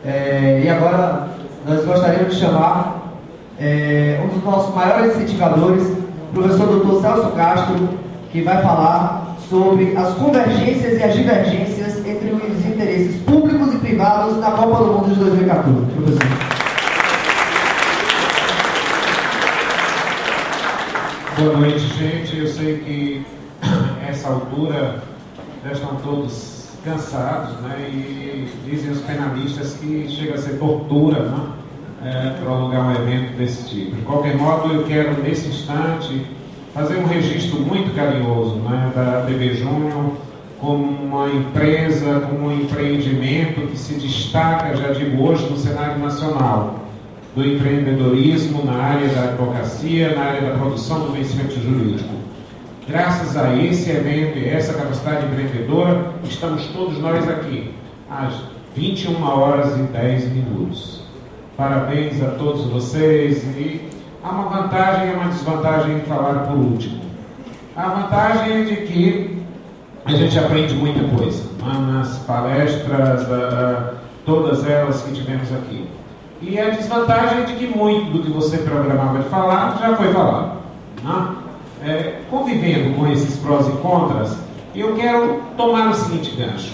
E agora nós gostaríamos de chamar um dos nossos maiores incentivadores, o professor Dr. Celso Castro, que vai falar sobre as convergências e as divergências entre os interesses públicos e privados na Copa do Mundo de 2014. Professor. Boa noite, gente. Eu sei que essa altura já estão todos cansados, né? E dizem os penalistas que chega a ser tortura, né? Prolongar um evento desse tipo. De qualquer modo, eu quero, nesse instante, fazer um registro muito carinhoso, né, da TV Júnior como uma empresa, como um empreendimento que se destaca, já digo hoje, no cenário nacional, do empreendedorismo na área da advocacia, na área da produção do conhecimento jurídico. Graças a esse evento e essa capacidade empreendedora, estamos todos nós aqui, às 21h10. Parabéns a todos vocês. E há uma vantagem e uma desvantagem em falar por último. A vantagem é de que a gente aprende muita coisa, nas palestras, todas elas que tivemos aqui. E a desvantagem é de que muito do que você programava de falar já foi falado, né? Convivendo com esses prós e contras, eu quero tomar o seguinte gancho.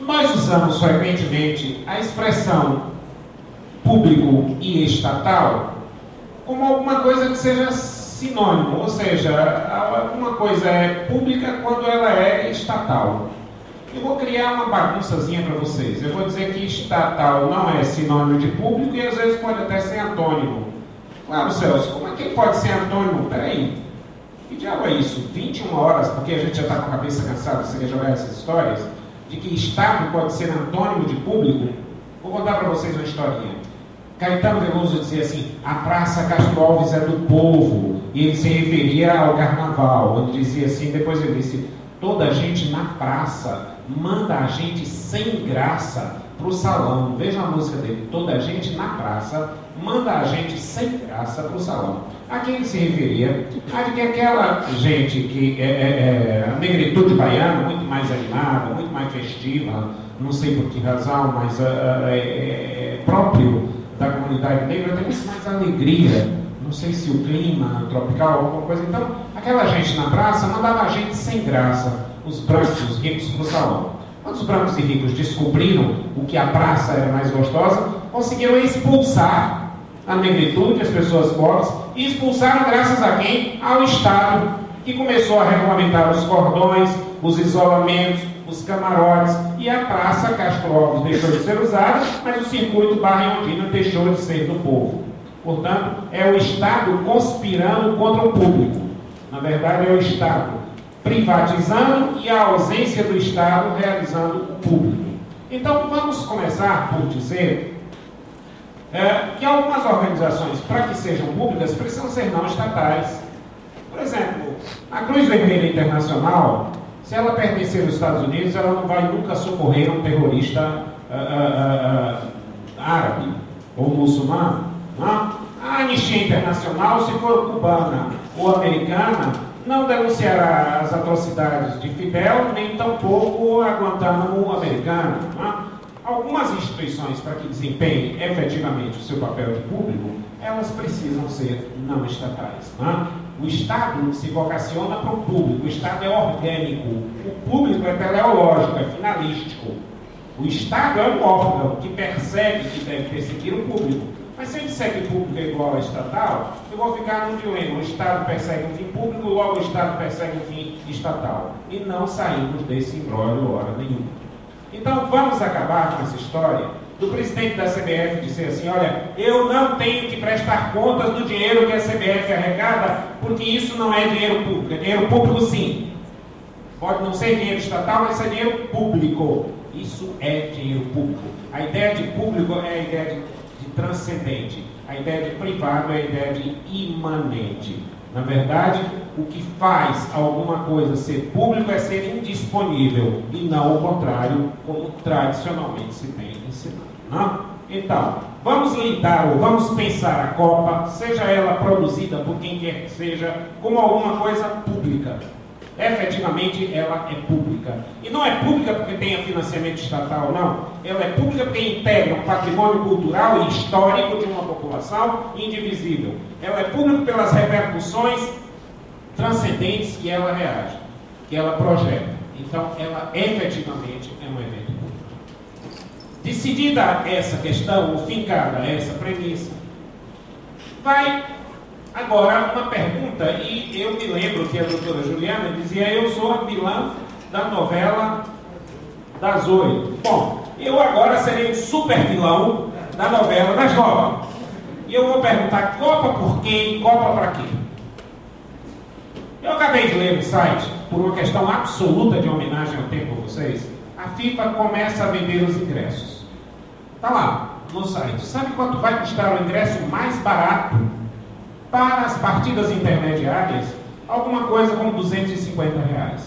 Nós usamos frequentemente a expressão público e estatal como alguma coisa que seja sinônimo, ou seja, alguma coisa é pública quando ela é estatal. Eu vou criar uma bagunçazinha para vocês. Eu vou dizer que estatal não é sinônimo de público e às vezes pode até ser antônimo. Claro, Celso, como é que pode ser antônimo? Peraí, que diabo é isso? 21h, porque a gente já está com a cabeça cansada de você jogar essas histórias, de que Estado pode ser antônimo de público? Vou contar para vocês uma historinha. Caetano Veloso dizia assim: a Praça Castro Alves é do povo, e ele se referia ao carnaval. Ele dizia assim, depois ele disse: toda a gente na praça manda a gente sem graça para o salão. Veja a música dele: toda a gente na praça manda a gente sem graça para o salão. A quem ele se referia? A de que aquela gente que a negritude baiana, muito mais animada, muito mais festiva, não sei por que razão, mas é próprio da comunidade negra, tem muito mais alegria, não sei se o clima tropical, alguma coisa. Então, aquela gente na praça mandava a gente sem graça, os brancos, os ricos, para o salão. Quando os brancos e ricos descobriram o que a praça era mais gostosa, conseguiram expulsar a negritude, as pessoas pobres, e expulsaram graças a quem? Ao Estado, que começou a regulamentar os cordões, os isolamentos, os camarotes, e a Praça Castro Alves deixou de ser usada, mas o circuito Barra Ondina deixou de ser do povo. Portanto, é o Estado conspirando contra o público. Na verdade, é o Estado privatizando e a ausência do Estado realizando o público. Então, vamos começar por dizer que algumas organizações, para que sejam públicas, precisam ser não estatais. Por exemplo, a Cruz Vermelha Internacional, se ela pertencer aos Estados Unidos, ela não vai nunca socorrer um terrorista árabe ou muçulmano. Não? A Anistia Internacional, se for cubana ou americana, não denunciará as atrocidades de Fidel, nem tampouco a Guantánamo americano. Não? Algumas instituições, para que desempenhem efetivamente o seu papel de público, elas precisam ser não estatais. Não? O Estado se vocaciona para o público, o Estado é orgânico, o público é teleológico, é finalístico. O Estado é um órgão que persegue, que deve perseguir o público. Mas se eu disser que o público é igual ao estatal, eu vou ficar no dilema: o Estado persegue um fim público, logo o Estado persegue um fim estatal. E não saímos desse imbróglio hora nenhuma. Então vamos acabar com essa história do presidente da CBF dizer assim: olha, eu não tenho que prestar contas do dinheiro que a CBF arrecada, porque isso não é dinheiro público. É dinheiro público sim. Pode não ser dinheiro estatal, mas é dinheiro público. Isso é dinheiro público. A ideia de público é a ideia de transcendente. A ideia de privado é a ideia de imanente. Na verdade, o que faz alguma coisa ser público é ser indisponível, e não o contrário, como tradicionalmente se tem ensinado. Não? Então, vamos lidar ou vamos pensar a Copa, seja ela produzida por quem quer que seja, como alguma coisa pública. efetivamente ela é pública. E não é pública porque tenha financiamento estatal, não. Ela é pública porque integra um patrimônio cultural e histórico de uma população indivisível. Ela é pública pelas repercussões transcendentes que ela reage, que ela projeta. Então, ela efetivamente é um evento público. Decidida essa questão, ou fincada essa premissa, vai agora uma pergunta, e eu me lembro que a doutora Juliana dizia: eu sou a vilã da novela das 8. Bom, eu agora serei o super vilão da novela das 9. E eu vou perguntar: Copa por quem? Copa para quê? Eu acabei de ler no site, por uma questão absoluta de homenagem ao tempo a vocês, a FIFA começa a vender os ingressos. Está lá no site. Sabe quanto vai custar o ingresso mais barato para as partidas intermediárias? Alguma coisa como R$250.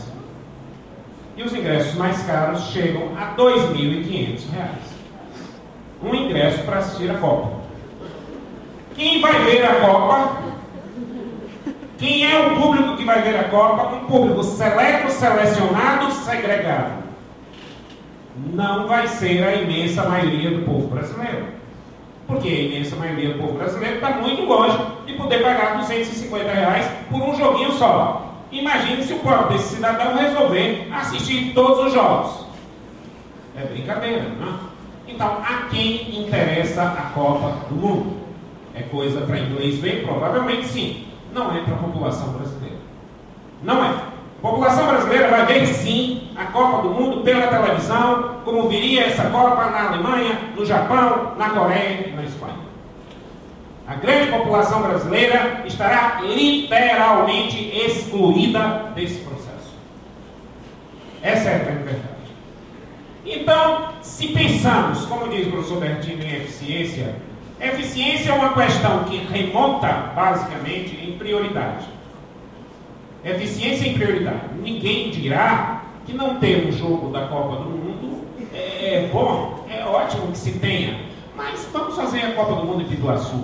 E os ingressos mais caros chegam a R$2.500. Um ingresso para assistir a Copa. Quem vai ver a Copa? Quem é o público que vai ver a Copa? Um público seleto, selecionado, segregado. Não vai ser a imensa maioria do povo brasileiro. Porque a imensa maioria do povo brasileiro está muito longe de poder pagar R$250 por um joguinho só. Imagine se o pobre desse cidadão resolver assistir todos os jogos. É brincadeira, não é? Então, a quem interessa a Copa do Mundo? É coisa para inglês ver? Provavelmente sim. Não é para a população brasileira. Não é. A população brasileira vai ver sim a Copa do Mundo pela televisão, como viria essa Copa na Alemanha, no Japão, na Coreia e na Espanha. A grande população brasileira estará literalmente excluída desse processo. Essa é a grande verdade. Então, se pensamos, como diz o professor Bertino, em eficiência, eficiência é uma questão que remonta, basicamente, em prioridade. Eficiência em prioridade. Ninguém dirá que não ter um jogo da Copa do Mundo é bom, é ótimo que se tenha, mas vamos fazer a Copa do Mundo em Pituaçu.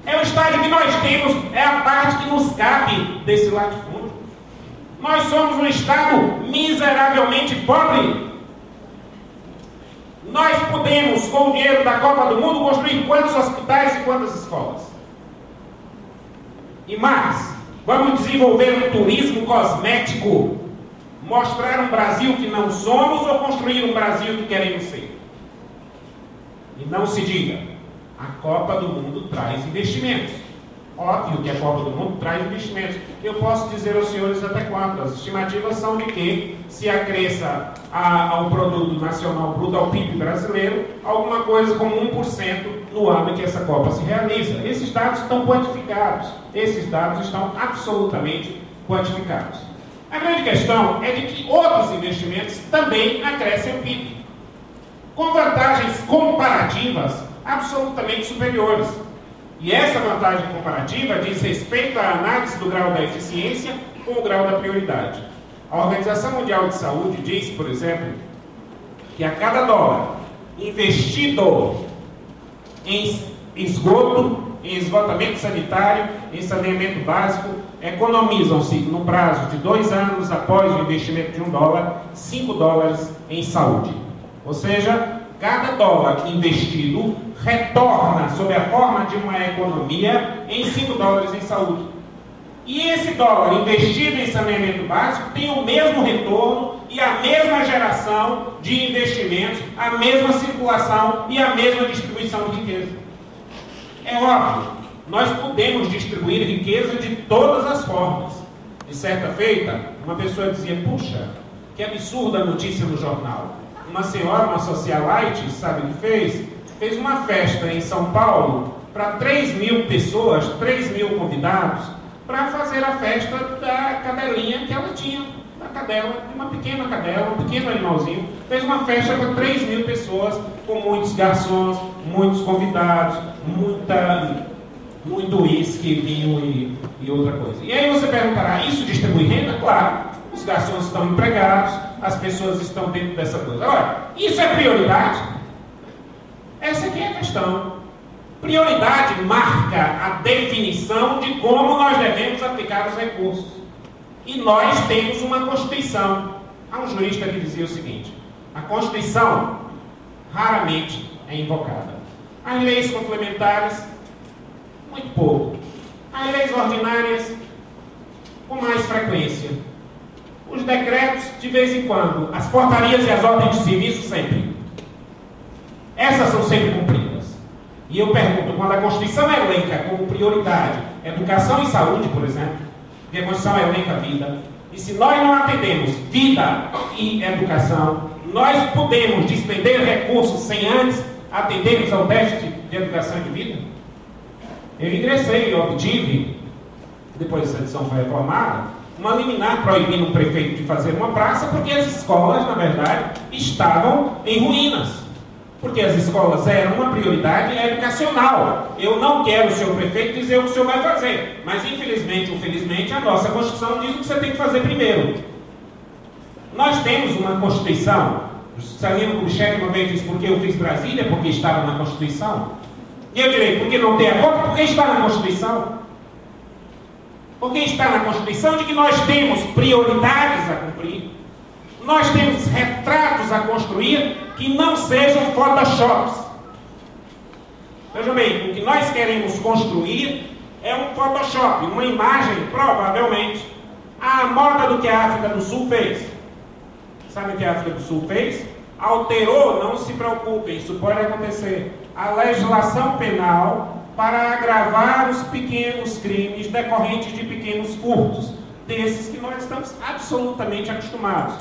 É o estádio que nós temos, é a parte que nos cabe desse latifúndio. Nós somos um estado miseravelmente pobre. Nós podemos, com o dinheiro da Copa do Mundo, construir quantos hospitais e quantas escolas? E mais, vamos desenvolver um turismo cosmético, mostrar um Brasil que não somos ou construir um Brasil que queremos ser? E não se diga, a Copa do Mundo traz investimentos. Óbvio que a Copa do Mundo traz investimentos. Eu posso dizer aos senhores até quanto. As estimativas são de que se acresça ao produto nacional bruto, ao PIB brasileiro, alguma coisa como 1% no ano em que essa Copa se realiza. Esses dados estão quantificados. Esses dados estão absolutamente quantificados. A grande questão é de que outros investimentos também acrescem o PIB, com vantagens comparativas absolutamente superiores. E essa vantagem comparativa diz respeito à análise do grau da eficiência com o grau da prioridade. A Organização Mundial de Saúde diz, por exemplo, que a cada dólar investido em esgoto, em esgotamento sanitário, em saneamento básico, economizam-se, no prazo de 2 anos após o investimento de $1, $5 em saúde. Ou seja, cada dólar investido retorna sob a forma de uma economia em $5 em saúde. E esse dólar investido em saneamento básico tem o mesmo retorno e a mesma geração de investimentos, a mesma circulação e a mesma distribuição de riqueza. É óbvio, nós podemos distribuir riqueza de todas as formas. De certa feita, uma pessoa dizia: puxa, que absurda a notícia no jornal. Uma senhora, uma socialite, sabe o que fez? Fez uma festa em São Paulo para 3.000 pessoas, 3.000 convidados, para fazer a festa da cadelinha que ela tinha, da cadela, uma pequena cadela, um pequeno animalzinho. Fez uma festa para 3.000 pessoas, com muitos garçons, muitos convidados, muito uísque, vinho e outra coisa. E aí você perguntará: isso distribui renda? Claro, os garçons estão empregados, as pessoas estão dentro dessa coisa. Agora, isso é prioridade? Essa aqui é a questão. Prioridade marca a definição de como nós devemos aplicar os recursos. E nós temos uma Constituição. Há um jurista que dizia o seguinte: a Constituição raramente é invocada. As leis complementares, muito pouco. As leis ordinárias, com mais frequência. Os decretos, de vez em quando. As portarias e as ordens de serviço, sempre. Essas são sempre cumpridas. E eu pergunto, quando a Constituição elenca como prioridade educação e saúde, por exemplo, porque a Constituição elenca a vida, e se nós não atendemos vida e educação, nós podemos despender recursos sem antes atendermos ao déficit de educação e de vida? Eu ingressei e obtive, depois dessa edição foi reformada, uma liminar proibindo o prefeito de fazer uma praça, porque as escolas, na verdade, estavam em ruínas. Porque as escolas eram uma prioridade educacional. Eu não quero, senhor prefeito, dizer o que o senhor vai fazer. Mas, infelizmente ou felizmente, a nossa Constituição diz o que você tem que fazer primeiro. Nós temos uma Constituição. O Salino Kubitschek uma vez disse: porque eu fiz Brasília? Porque estava na Constituição. E eu direi: porque não tem acordo? Porque está na Constituição. Porque está na Constituição de que nós temos prioridades a cumprir. Nós temos retratos a construir que não sejam photoshops. Veja bem, o que nós queremos construir é um photoshop, uma imagem, provavelmente, à moda do que a África do Sul fez. Sabe o que a África do Sul fez? Alterou, não se preocupem, isso pode acontecer, a legislação penal para agravar os pequenos crimes decorrentes de pequenos furtos, desses que nós estamos absolutamente acostumados.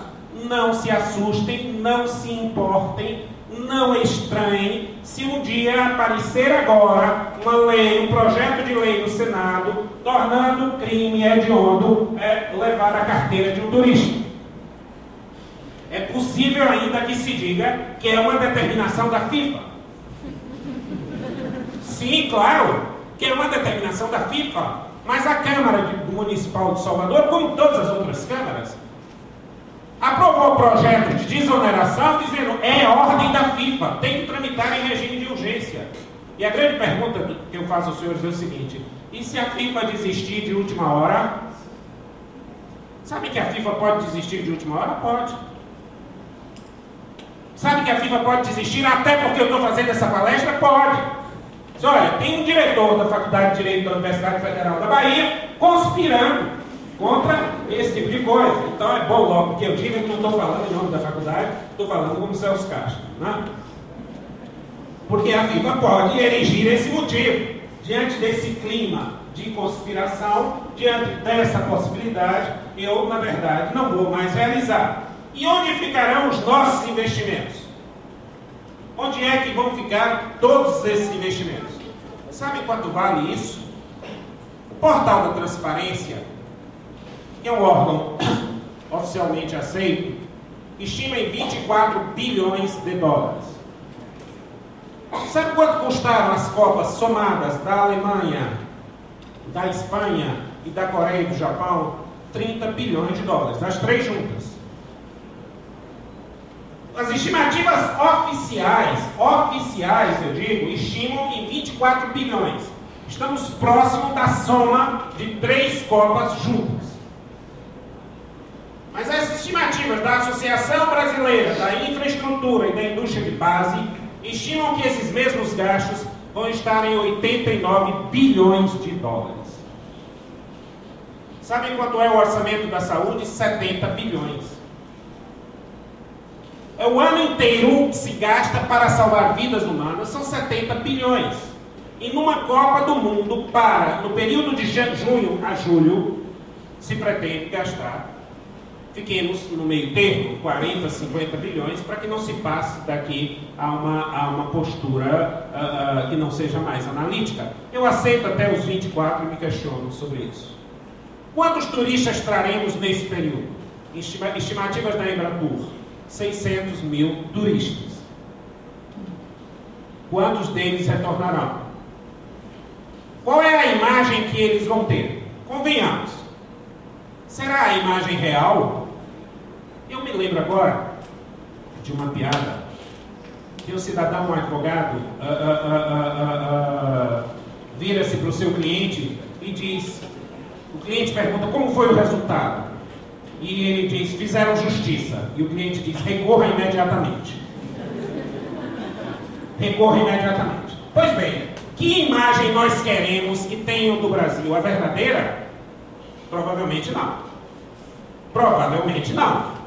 Não se assustem, não se importem, não estranhem se um dia aparecer agora uma lei, um projeto de lei no Senado, tornando crime hediondo levar a carteira de um turista. É possível ainda que se diga que é uma determinação da FIFA. Sim, claro, que é uma determinação da FIFA, mas a Câmara Municipal de Salvador, como todas as outras câmaras, aprovou o projeto de desoneração dizendo: é ordem da FIFA, tem que tramitar em regime de urgência. E a grande pergunta que eu faço aos senhores é o seguinte: e se a FIFA desistir de última hora? Sabe que a FIFA pode desistir de última hora? Pode. Sabe que a FIFA pode desistir até porque eu estou fazendo essa palestra? Pode. Diz: olha, tem um diretor da Faculdade de Direito da Universidade Federal da Bahia conspirando contra esse tipo de coisa. Então é bom logo que eu diga que não estou falando em nome da faculdade, estou falando como Celso Castro, né? Porque a FIFA pode erigir esse motivo. Diante desse clima de conspiração, diante dessa possibilidade, eu, na verdade, não vou mais realizar. E onde ficarão os nossos investimentos? Onde é que vão ficar todos esses investimentos? Sabe quanto vale isso? O Portal da Transparência, que é um órgão oficialmente aceito, estima em 24 bilhões de dólares. Sabe quanto custaram as Copas somadas da Alemanha, da Espanha e da Coreia e do Japão? 30 bilhões de dólares, as três juntas. As estimativas oficiais eu digo, estimam em 24 bilhões. Estamos próximos da soma de 3 Copas juntas. Mas as estimativas da Associação Brasileira da Infraestrutura e da Indústria de Base estimam que esses mesmos gastos vão estar em 89 bilhões de dólares. Sabem quanto é o orçamento da saúde? 70 bilhões. É o ano inteiro que se gasta para salvar vidas humanas, são 70 bilhões. E numa Copa do Mundo, no período de junho a julho, se pretende gastar, fiquemos no meio termo, 40, 50 bilhões, para que não se passe daqui a uma postura que não seja mais analítica. Eu aceito até os 24 e me questiono sobre isso. Quantos turistas traremos nesse período? Estimativas da Embratur: 600 mil turistas. Quantos deles retornarão? Qual é a imagem que eles vão ter? Convenhamos. Será a imagem real? Eu me lembro agora de uma piada que um cidadão, um advogado, vira-se para o seu cliente e diz, o cliente pergunta: como foi o resultado? e ele diz, fizeram justiça, e o cliente diz, recorra imediatamente. Recorra imediatamente. Pois bem, que imagem nós queremos que tenham do Brasil? A verdadeira? Provavelmente não. Provavelmente não.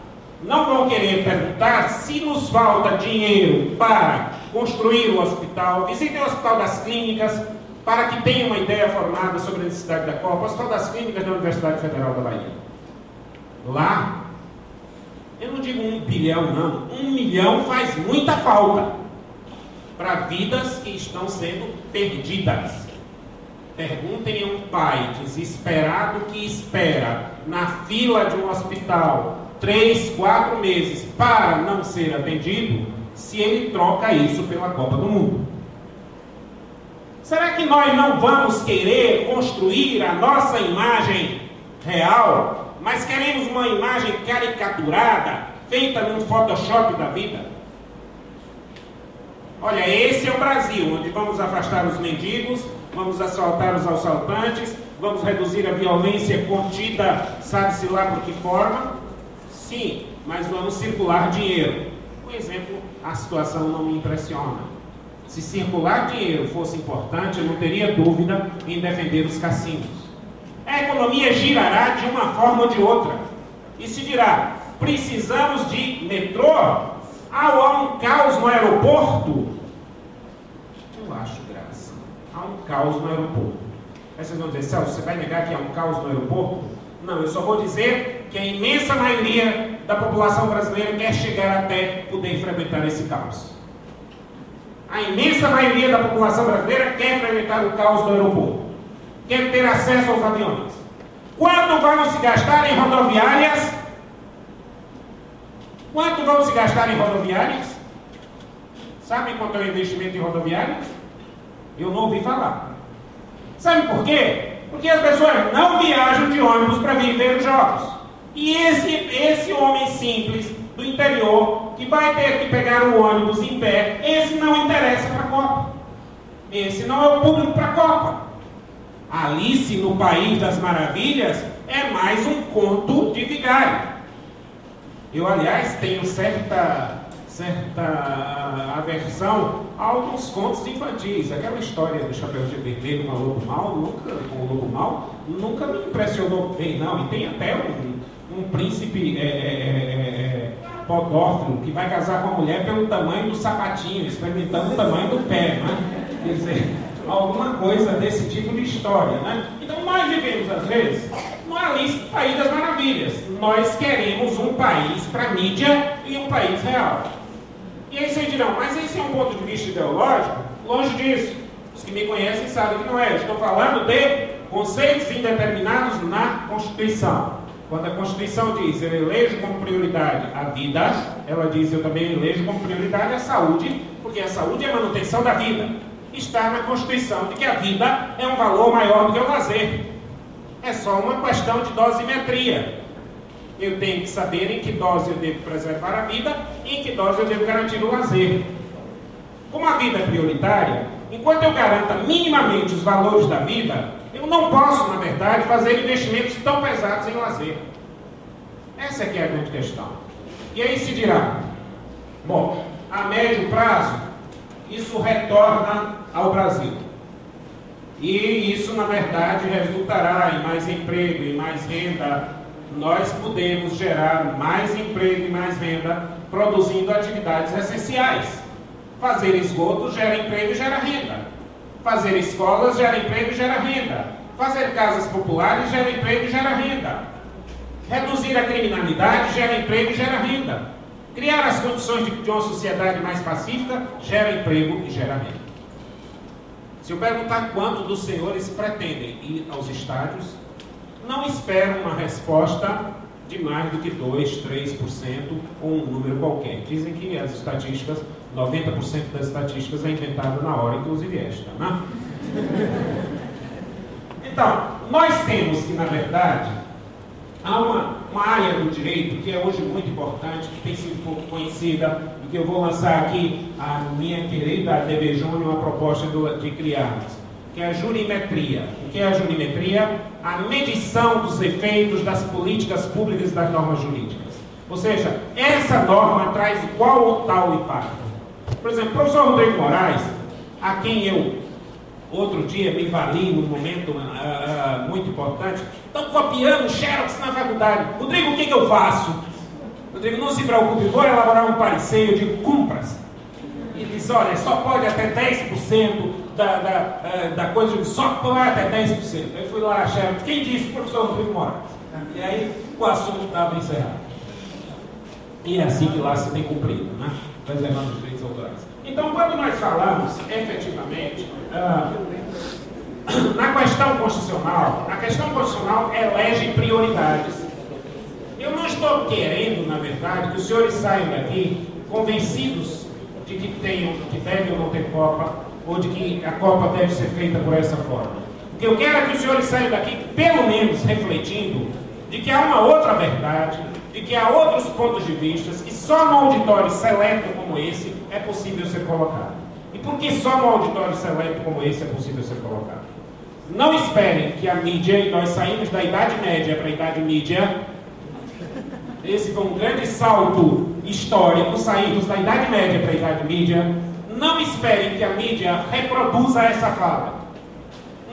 Não vão querer perguntar se nos falta dinheiro para construir o hospital. Visitem o Hospital das Clínicas, para que tenham uma ideia formada sobre a necessidade da Copa. O Hospital das Clínicas da Universidade Federal da Bahia. Lá, eu não digo 1 bilhão, não. 1 milhão faz muita falta para vidas que estão sendo perdidas. Perguntem a um pai desesperado que espera na fila de um hospital 3, 4 meses para não ser atendido, se ele troca isso pela Copa do Mundo. Será que nós não vamos querer construir a nossa imagem real, mas queremos uma imagem caricaturada, feita num Photoshop da vida? Olha, esse é o Brasil, onde vamos afastar os mendigos, vamos assaltar os assaltantes, vamos reduzir a violência contida, sabe-se lá por que forma? Sim, mas vamos circular dinheiro. Por exemplo, a situação não me impressiona. Se circular dinheiro fosse importante, eu não teria dúvida em defender os cassinos. A economia girará de uma forma ou de outra. E se dirá, precisamos de metrô? Há um caos no aeroporto? Eu acho graça. Há um caos no aeroporto. Aí vocês vão dizer, Celso, você vai negar que há um caos no aeroporto? Não, eu só vou dizer que a imensa maioria da população brasileira quer chegar até poder frequentar esse caos. A imensa maioria da população brasileira quer frequentar o caos do aeroporto. Quer ter acesso aos aviões. Quanto vão se gastar em rodoviárias? Quanto vão se gastar em rodoviárias? Sabem quanto é o investimento em rodoviárias? Eu não ouvi falar. Sabe por quê? Porque as pessoas não viajam de ônibus para vir ver os jogos. E esse homem simples do interior, que vai ter que pegar o ônibus em pé, esse não interessa para a Copa. Esse não é o público para a Copa. Alice no País das Maravilhas é mais um conto de vigário. Eu, aliás, tenho certa aversão a alguns contos infantis. Aquela história do Chapeuzinho Vermelho com o Lobo Mau nunca me impressionou bem, não. E tem até um príncipe podófilo que vai casar com a mulher pelo tamanho do sapatinho, experimentando o tamanho do pé, né? Quer dizer, alguma coisa desse tipo de história, né? Então nós vivemos, às vezes, no Alice do País das Maravilhas. Nós queremos um país para mídia e um país real. E aí vocês dirão, mas esse é um ponto de vista ideológico? Longe disso. Os que me conhecem sabem que não é. Eu estou falando de conceitos indeterminados na Constituição. Quando a Constituição diz, eu elejo como prioridade a vida, ela diz, eu também elejo como prioridade a saúde, porque a saúde é a manutenção da vida. Está na Constituição de que a vida é um valor maior do que o lazer. É só uma questão de dosimetria. Eu tenho que saber em que dose eu devo preservar a vida e em que dose eu devo garantir o lazer. Como a vida é prioritária, enquanto eu garanta minimamente os valores da vida, eu não posso, na verdade, fazer investimentos tão pesados em lazer. Essa é que é a grande questão. E aí se dirá, bom, a médio prazo, isso retorna ao Brasil. E isso, na verdade, resultará em mais emprego e mais renda. Nós podemos gerar mais emprego e mais renda produzindo atividades essenciais. Fazer esgoto gera emprego e gera renda. Fazer escolas gera emprego e gera renda. Fazer casas populares gera emprego e gera renda. Reduzir a criminalidade gera emprego e gera renda. Criar as condições de uma sociedade mais pacífica gera emprego e gera renda. Se eu perguntar quanto dos senhores pretendem ir aos estádios, não espero uma resposta de mais do que 2, 3% ou um número qualquer. Dizem que as estatísticas, 90% das estatísticas é inventada na hora, inclusive esta, né? Então, nós temos que, na verdade, há uma área do direito que é hoje muito importante, que tem sido pouco conhecida, e que eu vou lançar aqui a minha querida ADB Júnior, a proposta de criarmos, que é a jurimetria. O que é a jurimetria? A medição dos efeitos das políticas públicas e das normas jurídicas. Ou seja, essa norma traz qual ou tal impacto. Por exemplo, o professor Rodrigo Moraes, a quem eu outro dia me vali num momento muito importante, estão copiando xerox na faculdade. Rodrigo, o que eu faço? Rodrigo, não se preocupe, vou elaborar um parecer. Eu digo, cumpra-se. Ele diz, olha, só pode até 10% da coisa, eu digo, só pode até 10%. Eu fui lá, xerox, quem disse? O professor Rodrigo Moraes. E aí o assunto estava encerrado. E é assim que lá se tem cumprido, né? Preservando os direitos autorais. Então, quando nós falamos, efetivamente, na questão constitucional, a questão constitucional elege prioridades. Eu não estou querendo, na verdade, que os senhores saiam daqui convencidos de que devem ou não ter Copa, ou de que a Copa deve ser feita por essa forma. O que eu quero é que os senhores saiam daqui, pelo menos, refletindo de que há uma outra verdade, de que há outros pontos de vista que só no auditório seleto como esse é possível ser colocado. E por que só no auditório seleto como esse é possível ser colocado? Não esperem que a mídia, e nós saímos da Idade Média para a Idade Mídia, esse foi um grande salto histórico, saímos da Idade Média para a Idade Mídia. Não esperem que a mídia reproduza essa fala.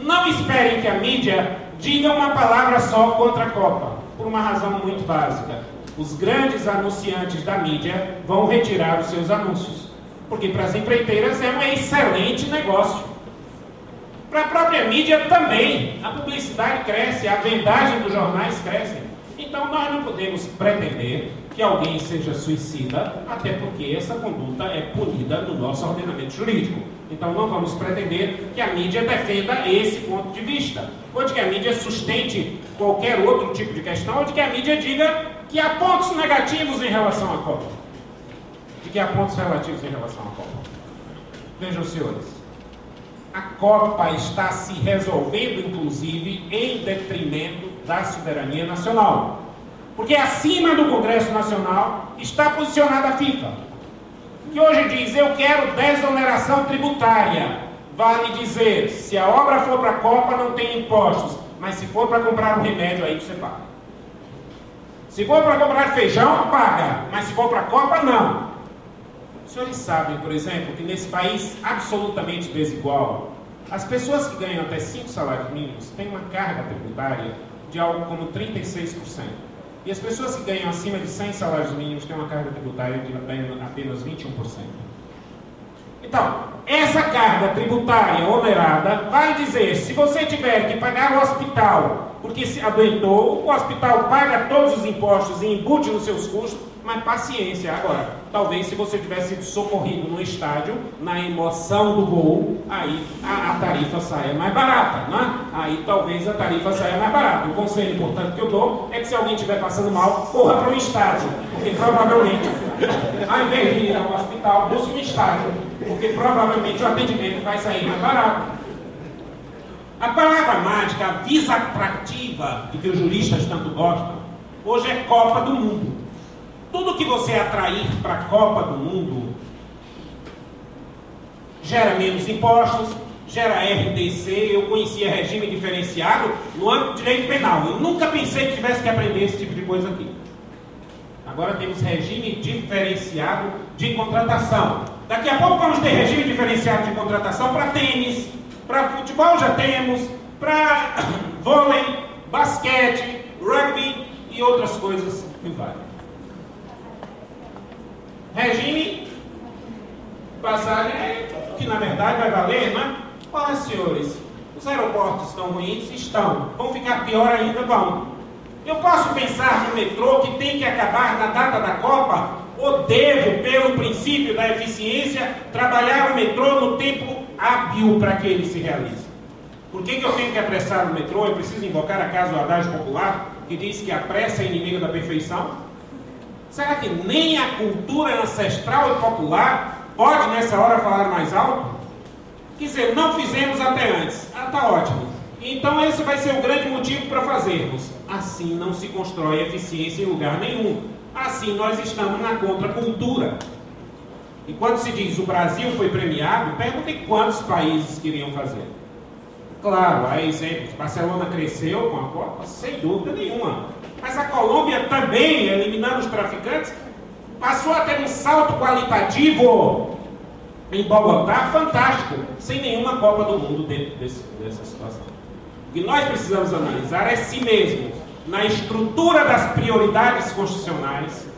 Não esperem que a mídia diga uma palavra só contra a Copa, por uma razão muito básica. Os grandes anunciantes da mídia vão retirar os seus anúncios, porque para as empreiteiras é um excelente negócio. Para a própria mídia também, a publicidade cresce, a vendagem dos jornais cresce. Então nós não podemos pretender que alguém seja suicida, até porque essa conduta é punida no nosso ordenamento jurídico. Então não vamos pretender que a mídia defenda esse ponto de vista, ou de que a mídia sustente qualquer outro tipo de questão, ou de que a mídia diga que há pontos negativos em relação à Copa. De que há pontos relativos em relação à Copa. Vejam, senhores, a Copa está se resolvendo, inclusive, em detrimento da soberania nacional. Porque acima do Congresso Nacional está posicionada a FIFA, que hoje diz, eu quero desoneração tributária. Vale dizer, se a obra for para a Copa, não tem impostos, mas se for para comprar um remédio, aí você paga. Se for para comprar feijão, paga, mas se for para a Copa, não. Os senhores sabem, por exemplo, que nesse país absolutamente desigual, as pessoas que ganham até 5 salários mínimos têm uma carga tributária de algo como 36%. E as pessoas que ganham acima de 100 salários mínimos têm uma carga tributária de apenas 21%. Então, essa carga tributária onerada vai dizer, se você tiver que pagar o hospital porque se adoentou, o hospital paga todos os impostos e embute nos seus custos, mas paciência. Agora, talvez se você tivesse sido socorrido no estádio, na emoção do gol, aí a tarifa saia mais barata, né? Aí talvez a tarifa saia mais barata. O conselho importante que eu dou é que se alguém estiver passando mal, corra para o estádio, porque provavelmente, ao invés de ir ao hospital, busque um estádio, porque provavelmente o atendimento vai sair mais barato. A palavra mágica, a visa atrativa, de que os juristas tanto gostam, hoje é Copa do Mundo. Tudo que você atrair para a Copa do Mundo gera menos impostos, gera RDC. Eu conhecia regime diferenciado no âmbito de direito penal. Eu nunca pensei que tivesse que aprender esse tipo de coisa aqui. Agora temos regime diferenciado de contratação. Daqui a pouco vamos ter regime diferenciado de contratação para tênis, para futebol já temos, para vôlei, basquete, rugby e outras coisas que valem. Regime, passagem, que na verdade vai valer, né? Olha, senhores, os aeroportos estão ruins? Estão. Vão ficar pior ainda? Vão. Eu posso pensar no metrô que tem que acabar na data da Copa? Ou devo, pelo princípio da eficiência, trabalhar o metrô no tempo hábil para que ele se realize? Por que eu tenho que apressar o metrô? Eu preciso invocar acaso o adágio popular que diz que a pressa é inimiga da perfeição? Será que nem a cultura ancestral e popular pode nessa hora falar mais alto? Quer dizer, não fizemos até antes. Ah, tá ótimo. Então esse vai ser o grande motivo para fazermos. Assim não se constrói eficiência em lugar nenhum. Assim nós estamos na contracultura. E quando se diz o Brasil foi premiado, perguntem quantos países queriam fazer. Claro, há exemplos. Barcelona cresceu com a Copa, sem dúvida nenhuma. Mas a Colômbia também, eliminando os traficantes, passou a ter um salto qualitativo em Bogotá fantástico, sem nenhuma Copa do Mundo dentro dessa situação. O que nós precisamos analisar é si mesmo, na estrutura das prioridades constitucionais.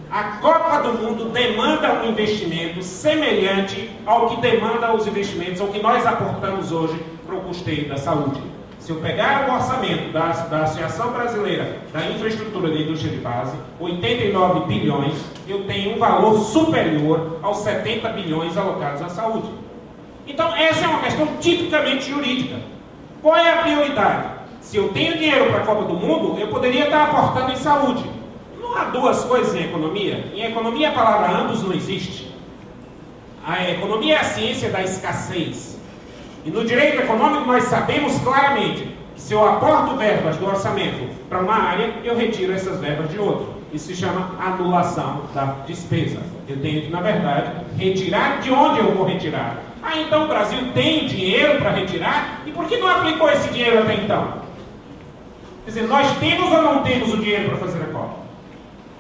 A Copa do Mundo demanda um investimento semelhante ao que demanda os investimentos, ao que nós aportamos hoje para o custeio da saúde. Se eu pegar o orçamento da Associação Brasileira da Infraestrutura da Indústria de Base, 89 bilhões, eu tenho um valor superior aos 70 bilhões alocados à saúde. Então, essa é uma questão tipicamente jurídica. Qual é a prioridade? Se eu tenho dinheiro para a Copa do Mundo, eu poderia estar aportando em saúde. Não há duas coisas em economia. Em economia, a palavra ambos não existe. A economia é a ciência da escassez. E no direito econômico nós sabemos claramente que se eu aporto verbas do orçamento para uma área, eu retiro essas verbas de outra. Isso se chama anulação da despesa. Eu tenho que, na verdade, retirar de onde eu vou retirar. Ah, então o Brasil tem dinheiro para retirar? E por que não aplicou esse dinheiro até então? Quer dizer, nós temos ou não temos o dinheiro para fazer a Copa?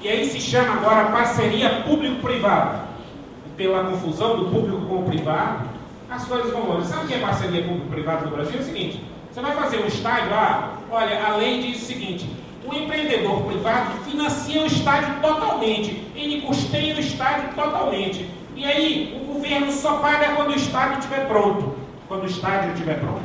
E aí se chama agora parceria público-privada. E pela confusão do público com o privado, as coisas vão longe. Sabe o que é parceria público-privada no Brasil? É o seguinte: você vai fazer um estádio lá, olha, a lei diz o seguinte: o empreendedor privado financia o estádio totalmente, ele custeia o estádio totalmente. E aí, o governo só paga quando o estádio estiver pronto. Quando o estádio estiver pronto.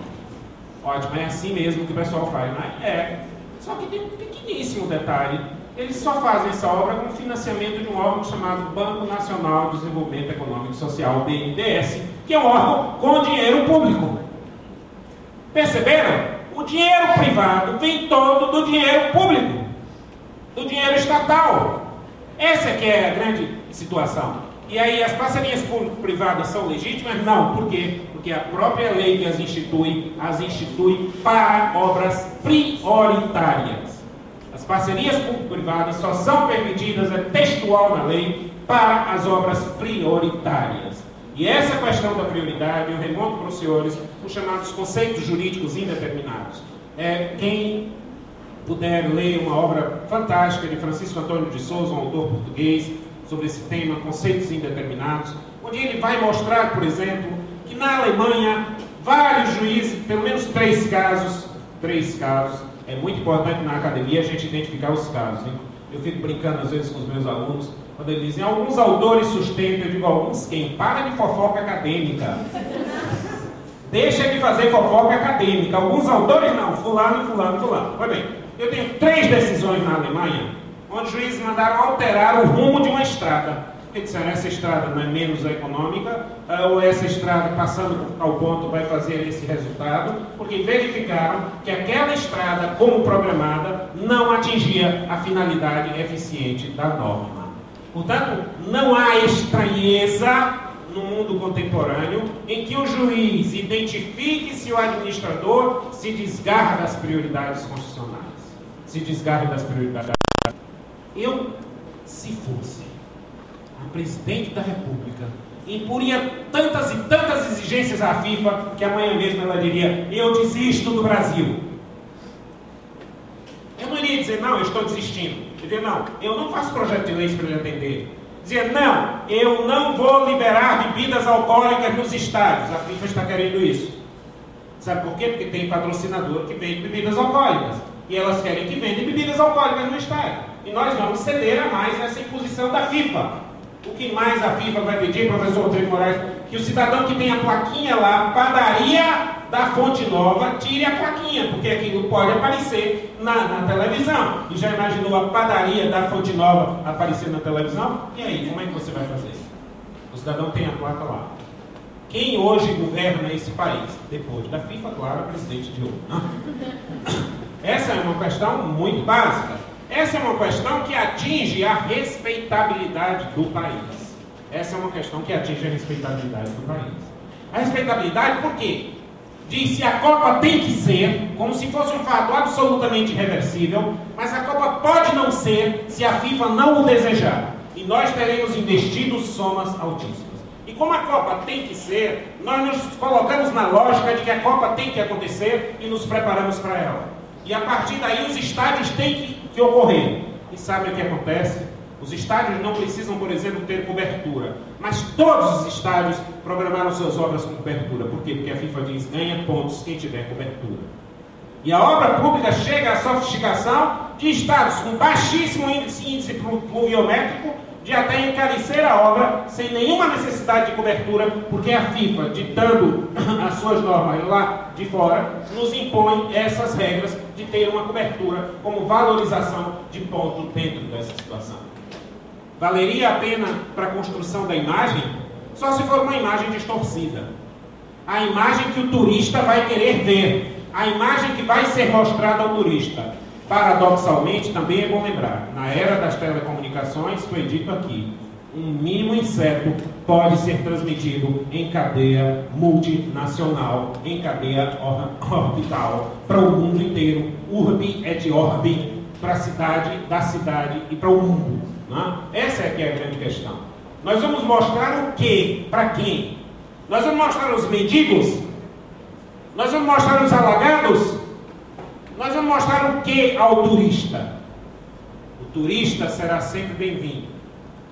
Ótimo, é assim mesmo que o pessoal faz, não é? É. Só que tem um pequeníssimo detalhe. Eles só fazem essa obra com financiamento de um órgão chamado Banco Nacional de Desenvolvimento Econômico e Social, BNDES, que é um órgão com dinheiro público. Perceberam? O dinheiro privado vem todo do dinheiro público, do dinheiro estatal. Essa que é a grande situação. E aí, as parcerias público-privadas são legítimas? Não. Por quê? Porque a própria lei que as institui para obras prioritárias. As parcerias público-privadas só são permitidas, é textual na lei, para as obras prioritárias. E essa questão da prioridade, eu remonto para os senhores os chamados conceitos jurídicos indeterminados. Quem puder ler uma obra fantástica de Francisco Antônio de Souza, um autor português, sobre esse tema, conceitos indeterminados, onde ele vai mostrar, por exemplo, que na Alemanha, vários juízes, pelo menos três casos, é muito importante na academia a gente identificar os casos, hein? Eu fico brincando às vezes com os meus alunos, quando eles dizem, alguns autores sustentam, eu digo, alguns quem? Para de fofoca acadêmica. Deixa de fazer fofoca acadêmica. Alguns autores não, fulano. Pois bem, eu tenho 3 decisões na Alemanha, onde juízes mandaram alterar o rumo de uma estrada. Porque disseram, essa estrada não é menos econômica, ou essa estrada, passando ao ponto, vai fazer esse resultado, porque verificaram que aquela estrada, como programada, não atingia a finalidade eficiente da norma. Portanto, não há estranheza no mundo contemporâneo em que o juiz identifique se o administrador se desgarra das prioridades constitucionais. Eu, se fosse a presidente da República, impunha tantas e tantas exigências à FIFA que amanhã mesmo ela diria, eu desisto do Brasil. Eu não iria dizer, não, eu estou desistindo. Eu diria, não, eu não faço projeto de leis para lhe atender. Dizia, não, eu não vou liberar bebidas alcoólicas nos estádios. A FIFA está querendo isso. Sabe por quê? Porque tem patrocinador que vende bebidas alcoólicas. E elas querem que vendem bebidas alcoólicas no estádio. E nós vamos ceder a mais essa imposição da FIFA. O que mais a FIFA vai pedir, professor Rodrigo Moraes? Que o cidadão que tem a plaquinha lá, padaria da Fonte Nova, tire a plaquinha, porque aquilo pode aparecer na televisão. E já imaginou a padaria da Fonte Nova aparecer na televisão? E aí, como é que você vai fazer? O cidadão tem a placa lá. Quem hoje governa esse país? Depois da FIFA, claro, o presidente de hoje. Essa é uma questão muito básica. Essa é uma questão que atinge a respeitabilidade do país. Essa é uma questão que atinge a respeitabilidade do país. A respeitabilidade por quê? Diz se a Copa tem que ser, como se fosse um fato absolutamente irreversível, mas a Copa pode não ser se a FIFA não o desejar. E nós teremos investido somas altíssimas. E como a Copa tem que ser, nós nos colocamos na lógica de que a Copa tem que acontecer e nos preparamos para ela. E a partir daí os estádios têm que ocorrer. E sabe o que acontece? Os estádios não precisam, por exemplo, ter cobertura. Mas todos os estádios programaram suas obras com cobertura. Por quê? Porque a FIFA diz, ganha pontos quem tiver cobertura. E a obra pública chega à sofisticação de estádios com baixíssimo índice pluviométrico, de até encarecer a obra sem nenhuma necessidade de cobertura, porque a FIFA, ditando as suas normas lá de fora, nos impõe essas regras de ter uma cobertura como valorização de ponto dentro dessa situação. Valeria a pena para a construção da imagem? Só se for uma imagem distorcida. A imagem que o turista vai querer ver. A imagem que vai ser mostrada ao turista. Paradoxalmente, também é bom lembrar, na era das telecomunicações, foi dito aqui, um mínimo inseto pode ser transmitido em cadeia multinacional, em cadeia orbital, para o mundo inteiro, urbi et orbi, para a cidade, da cidade e para o mundo. Né? Essa é que é a grande questão. Nós vamos mostrar o quê? Para quem? Nós vamos mostrar os mendigos? Nós vamos mostrar os alagados? Nós vamos mostrar o que ao turista? O turista será sempre bem-vindo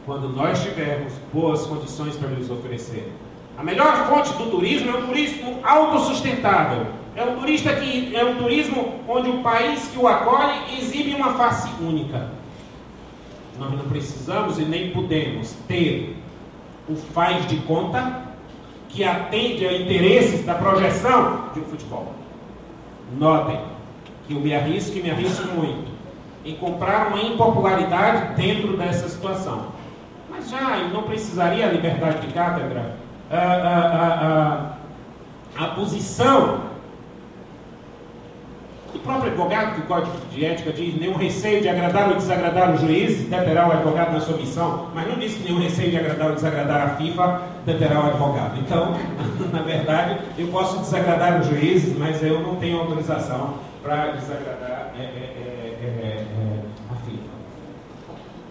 quando nós tivermos boas condições para lhes oferecer. A melhor fonte do turismo é um turismo autossustentável. É um turismo onde o país que o acolhe exibe uma face única. Nós não precisamos e nem podemos ter o faz de conta que atende a interesses da projeção de um futebol. Notem que eu me arrisco muito em comprar uma impopularidade dentro dessa situação. Mas já não precisaria a liberdade de cátedra, a posição do próprio advogado, que o Código de Ética diz, nenhum receio de agradar ou desagradar os juízes deterá o advogado na sua missão, mas não diz que nenhum receio de agradar ou desagradar a FIFA deterá o advogado. Então, na verdade, eu posso desagradar os juízes, mas eu não tenho autorização para desagradar a FIFA.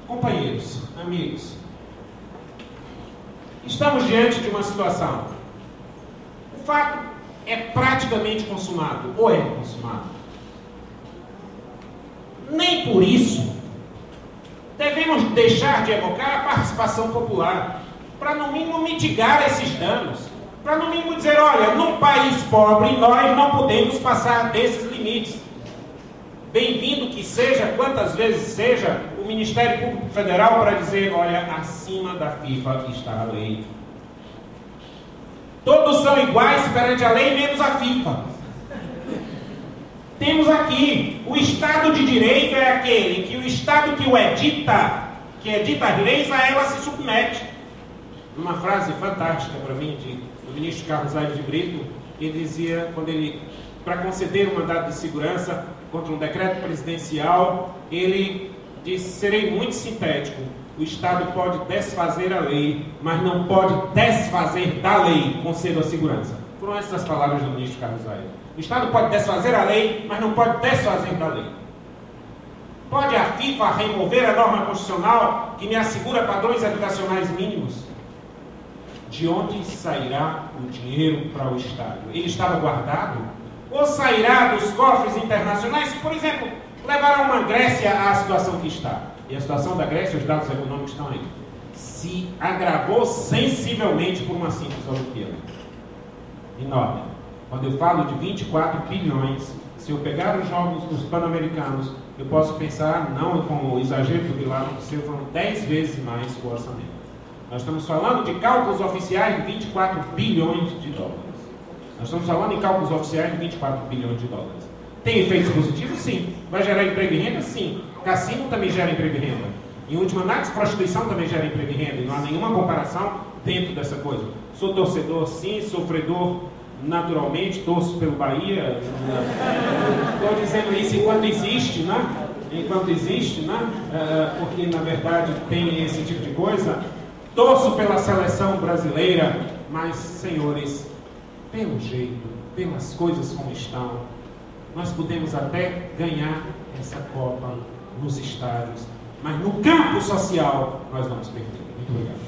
Companheiros, amigos, estamos diante de uma situação. O fato é praticamente consumado, ou é consumado. Nem por isso devemos deixar de evocar a participação popular, para no mínimo mitigar esses danos, para no mínimo dizer, olha, num país pobre nós não podemos passar desses limites. Bem-vindo que seja, quantas vezes seja, o Ministério Público Federal para dizer, olha, acima da FIFA está a lei. Todos são iguais perante a lei, menos a FIFA. Temos aqui, o Estado de Direito é aquele que o Estado que o edita, que edita as leis, a ela se submete. Uma frase fantástica para mim do ministro Carlos Aires de Brito, ele dizia, para conceder um mandado de segurança contra um decreto presidencial, ele disse, serei muito sintético, o Estado pode desfazer a lei, mas não pode desfazer da lei, concedo a segurança. Foram essas as palavras do ministro Carlos Aires. O Estado pode desfazer a lei, mas não pode desfazer da lei. Pode a FIFA remover a norma constitucional que me assegura padrões educacionais mínimos? De onde sairá o dinheiro para o Estado? Ele estava guardado? Ou sairá dos cofres internacionais que, por exemplo, levaram uma Grécia à situação que está? E a situação da Grécia, os dados econômicos estão aí. Se agravou sensivelmente por uma simples Olimpíada. E notem, quando eu falo de 24 bilhões, se eu pegar os jogos dos Pan-Americanos, eu posso pensar, não com o exagero do Vilar, que foram 10 vezes mais o orçamento. Nós estamos falando de cálculos oficiais de 24 bilhões de dólares. Nós estamos falando em cálculos oficiais de 24 bilhões de dólares. Tem efeitos positivos? Sim. Vai gerar emprego e renda? Sim. Cassino também gera emprego e renda. Em última análise, prostituição também gera emprego e renda. E não há nenhuma comparação dentro dessa coisa. Sou torcedor, sim. Sofredor, naturalmente. Torço pelo Bahia. Estou dizendo isso enquanto existe, né? Enquanto existe, né? Porque, na verdade, tem esse tipo de coisa. Torço pela seleção brasileira. Mas, senhores, pelo jeito, pelas coisas como estão, nós podemos até ganhar essa Copa nos estádios, mas no campo social nós vamos perder. Muito obrigado.